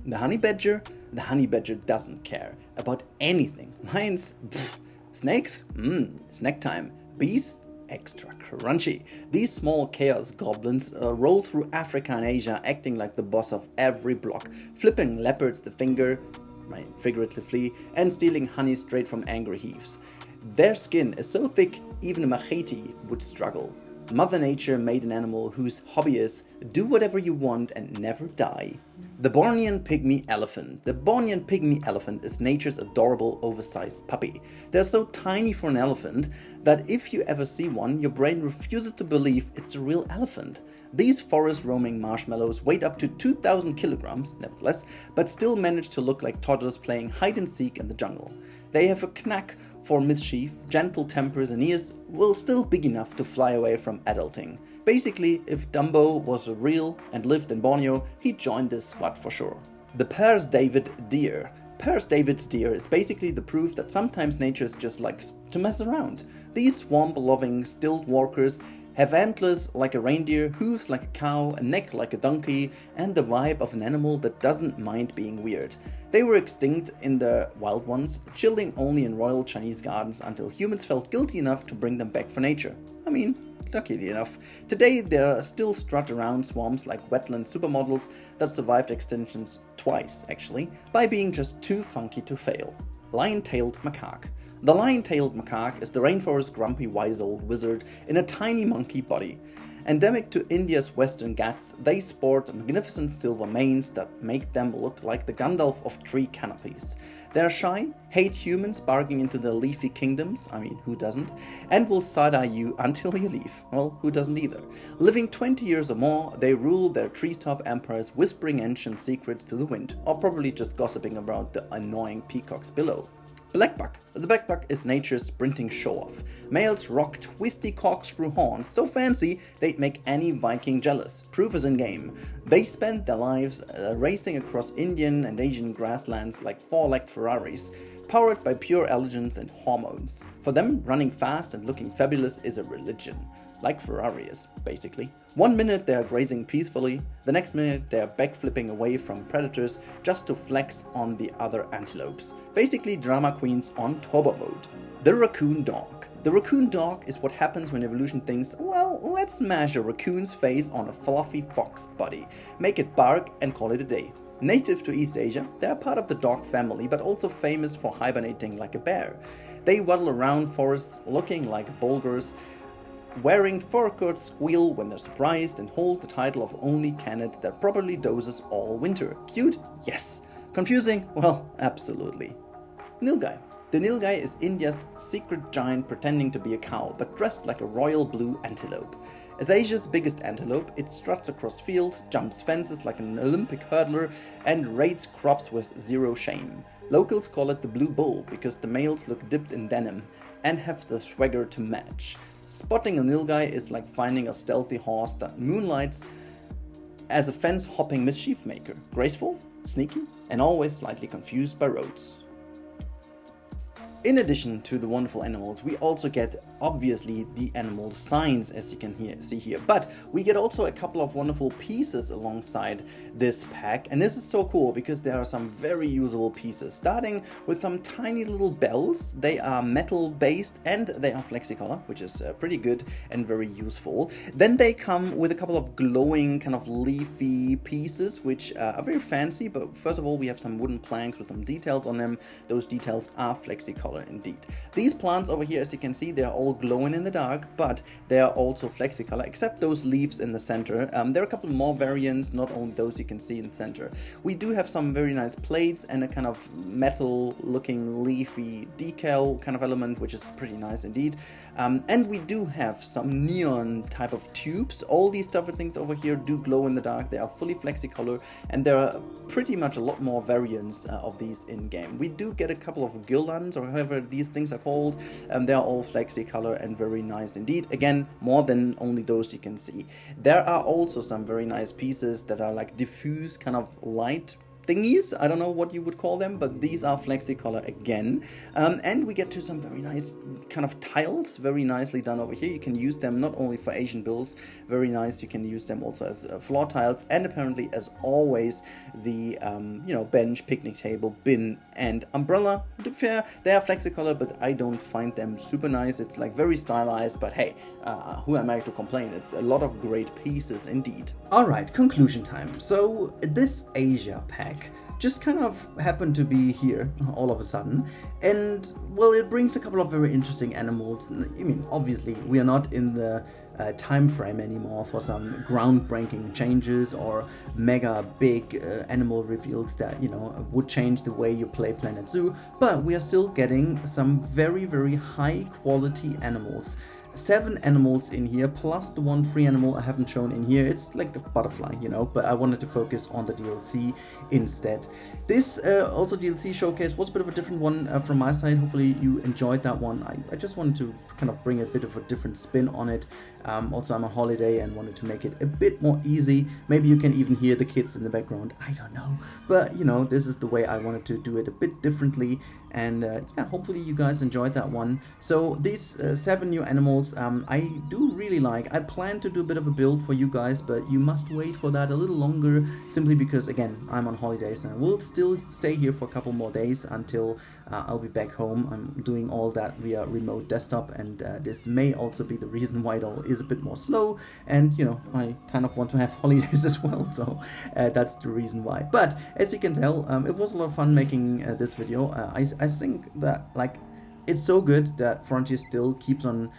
The honey badger? The honey badger doesn't care about anything. Lions? Pfft. Snakes? Snack time. Bees? Extra crunchy. These small chaos goblins roll through Africa and Asia acting like the boss of every block, flipping leopards the finger, figuratively, and stealing honey straight from angry hives. Their skin is so thick even a macaque would struggle. Mother Nature made an animal whose hobby is do whatever you want and never die. The Bornean pygmy elephant. The Bornean pygmy elephant is nature's adorable oversized puppy. They're so tiny for an elephant that if you ever see one, your brain refuses to believe it's a real elephant. These forest roaming marshmallows weigh up to 2,000 kilograms, nevertheless, but still manage to look like toddlers playing hide and seek in the jungle. They have a knack for mischief, gentle tempers, and ears will still big enough to fly away from adulting. Basically, if Dumbo was real and lived in Borneo, he'd join this squad for sure. The Père David deer. Père David's deer is basically the proof that sometimes nature just likes to mess around. These swamp-loving stilt walkers have antlers like a reindeer, hooves like a cow, a neck like a donkey, and the vibe of an animal that doesn't mind being weird. They were extinct in the wild ones, chilling only in royal Chinese gardens until humans felt guilty enough to bring them back for nature. I mean, luckily enough. Today they still strut around swamps like wetland supermodels that survived extinctions twice, actually, by being just too funky to fail. Lion-tailed macaque. The lion-tailed macaque is the rainforest's grumpy wise old wizard in a tiny monkey body. Endemic to India's western Ghats, they sport magnificent silver manes that make them look like the Gandalf of tree canopies. They are shy, hate humans barging into their leafy kingdoms, I mean, who doesn't, and will side-eye you until you leave, well, who doesn't either. Living 20 years or more, they rule their treetop empires, whispering ancient secrets to the wind, or probably just gossiping about the annoying peacocks below. Blackbuck. The blackbuck is nature's sprinting show-off. Males rock twisty corkscrew horns so fancy they'd make any Viking jealous. Proof is in game. They spend their lives racing across Indian and Asian grasslands like four-legged Ferraris, powered by pure elegance and hormones. For them, running fast and looking fabulous is a religion. Like Ferrari is, basically. 1 minute they are grazing peacefully, the next minute they are backflipping away from predators just to flex on the other antelopes. Basically drama queens on turbo mode. The raccoon dog. The raccoon dog is what happens when evolution thinks, well, let's smash a raccoon's face on a fluffy fox body, make it bark and call it a day. Native to East Asia, they are part of the dog family, but also famous for hibernating like a bear. They waddle around forests looking like bulgars, wearing fur coats, squeal when they're surprised, and hold the title of only canid that properly dozes all winter. Cute? Yes. Confusing? Well, absolutely. Nilgai. The nilgai is India's secret giant pretending to be a cow, but dressed like a royal blue antelope. As Asia's biggest antelope, it struts across fields, jumps fences like an Olympic hurdler, and raids crops with zero shame. Locals call it the blue bull because the males look dipped in denim and have the swagger to match. Spotting a nilgai is like finding a stealthy horse that moonlights as a fence-hopping mischief maker. Graceful, sneaky, and always slightly confused by roads. In addition to the wonderful animals, we also get, obviously, the animal signs, as you can see here. But we get also a couple of wonderful pieces alongside this pack. And this is so cool because there are some very usable pieces. Starting with some tiny little bells. They are metal based and they are flexicolor, which is pretty good and very useful. Then they come with a couple of glowing kind of leafy pieces, which are very fancy. But first of all, we have some wooden planks with some details on them. Those details are flexicolor indeed. These plants over here, as you can see, they're all glowing in the dark, but they are also flexicolor, except those leaves in the center. There are a couple more variants, not only those you can see in the center. We do have some very nice plates and a kind of metal looking leafy decal kind of element, which is pretty nice indeed. And we do have some neon type of tubes. All these type of things over here do glow in the dark. They are fully flexicolor, and there are pretty much a lot more variants of these in game. We do get a couple of guirlands, or however these things are called. They are all flexicolor and very nice indeed. Again, more than only those you can see. There are also some very nice pieces that are like diffuse kind of light thingies. I don't know what you would call them, but these are flexi-color again. And we get to some very nice kind of tiles, very nicely done over here. You can use them not only for Asian builds, very nice, you can use them also as floor tiles, and apparently, as always, the you know, bench, picnic table, bin, and umbrella. To be fair, they are flexi-color, but I don't find them super nice. It's like very stylized, but hey, who am I to complain? It's a lot of great pieces indeed. Alright, conclusion time. So this Asia pack just kind of happened to be here all of a sudden, and well, it brings a couple of very interesting animals. I mean, obviously we are not in the time frame anymore for some groundbreaking changes or mega big animal reveals that, you know, would change the way you play Planet Zoo, but we are still getting some very, very high quality animals. 7 animals in here, plus the one free animal I haven't shown in here. It's like a butterfly, you know, but I wanted to focus on the DLC instead. This also DLC showcase was a bit of a different one from my side. Hopefully you enjoyed that one. I just wanted to kind of bring a bit of a different spin on it. Also, I'm on holiday and wanted to make it a bit more easy. Maybe you can even hear the kids in the background, I don't know. But, you know, this is the way I wanted to do it, a bit differently. And yeah, hopefully you guys enjoyed that one. So these 7 new animals, I do really like. I plan to do a bit of a build for you guys, but you must wait for that a little longer, simply because, again, I'm on holidays and I will still stay here for a couple more days until I'll be back home. I'm doing all that via remote desktop, and this may also be the reason why it all is a bit more slow. And, you know, I kind of want to have holidays as well, so that's the reason why. But as you can tell, it was a lot of fun making this video. I think that, like, it's so good that Frontier still keeps on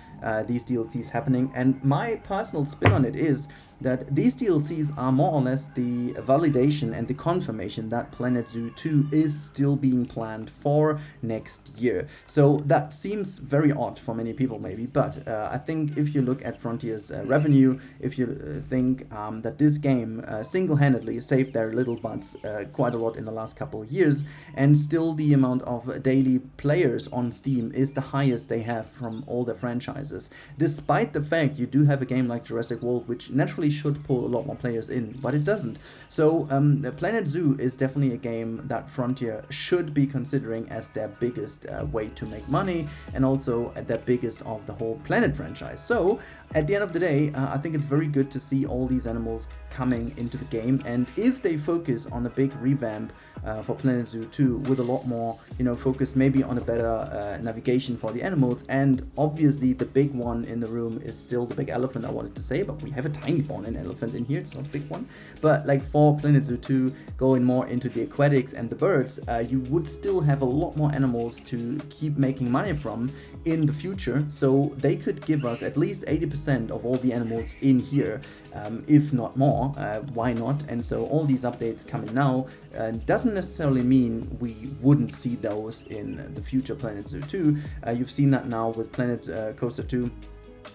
these DLCs happening, and my personal spin on it is that these DLCs are more or less the validation and the confirmation that Planet Zoo 2 is still being planned for next year. So that seems very odd for many people maybe, but I think if you look at Frontier's revenue, if you think that this game single-handedly saved their little butts quite a lot in the last couple of years, and still the amount of daily players on Steam is the highest they have from all their franchises, despite the fact you do have a game like Jurassic World, which naturally should pull a lot more players in, but it doesn't. So Planet Zoo is definitely a game that Frontier should be considering as their biggest way to make money, and also their biggest of the whole Planet franchise. So at the end of the day, I think it's very good to see all these animals coming into the game, and if they focus on a big revamp for Planet Zoo 2 with a lot more, you know, focus maybe on a better navigation for the animals, and obviously the big one in the room is still the big elephant I wanted to say, but we have a tiny Bornean elephant in here, it's not a big one. But like for Planet Zoo 2, going more into the aquatics and the birds, you would still have a lot more animals to keep making money from in the future, so they could give us at least 80% of all the animals in here, if not more. Why not? And so all these updates coming now doesn't necessarily mean we wouldn't see those in the future Planet Zoo 2. You've seen that now with Planet Coaster 2,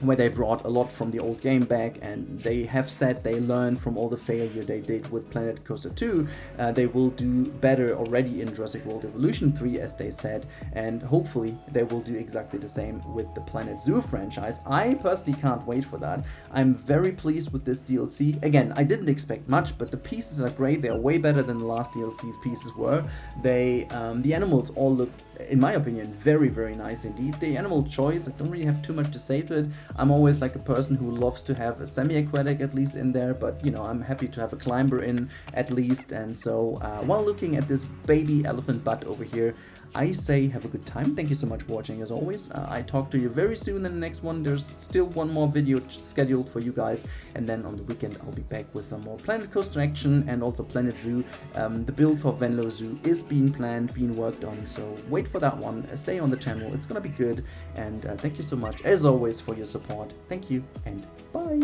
where they brought a lot from the old game back, and they have said they learned from all the failure they did with Planet Coaster 2. They will do better already in Jurassic World Evolution 3, as they said, and hopefully they will do exactly the same with the Planet Zoo franchise. I personally can't wait for that. I'm very pleased with this DLC. Again, I didn't expect much, but the pieces are great. They are way better than the last DLC's pieces were. They, the animals all look, in my opinion, very, very nice indeed. The animal choice, I don't really have too much to say to it. I'm always like a person who loves to have a semi-aquatic at least in there, but you know, I'm happy to have a climber in at least. And so while looking at this baby elephant butt over here, I say have a good time. Thank you so much for watching as always. I talk to you very soon in the next one. There's still one more video scheduled for you guys, and then on the weekend I'll be back with some more Planet Coaster action and also Planet Zoo. The build for Venlo Zoo is being planned, being worked on, so wait for that one. Stay on the channel, it's gonna be good, and thank you so much as always for your support. Thank you and bye.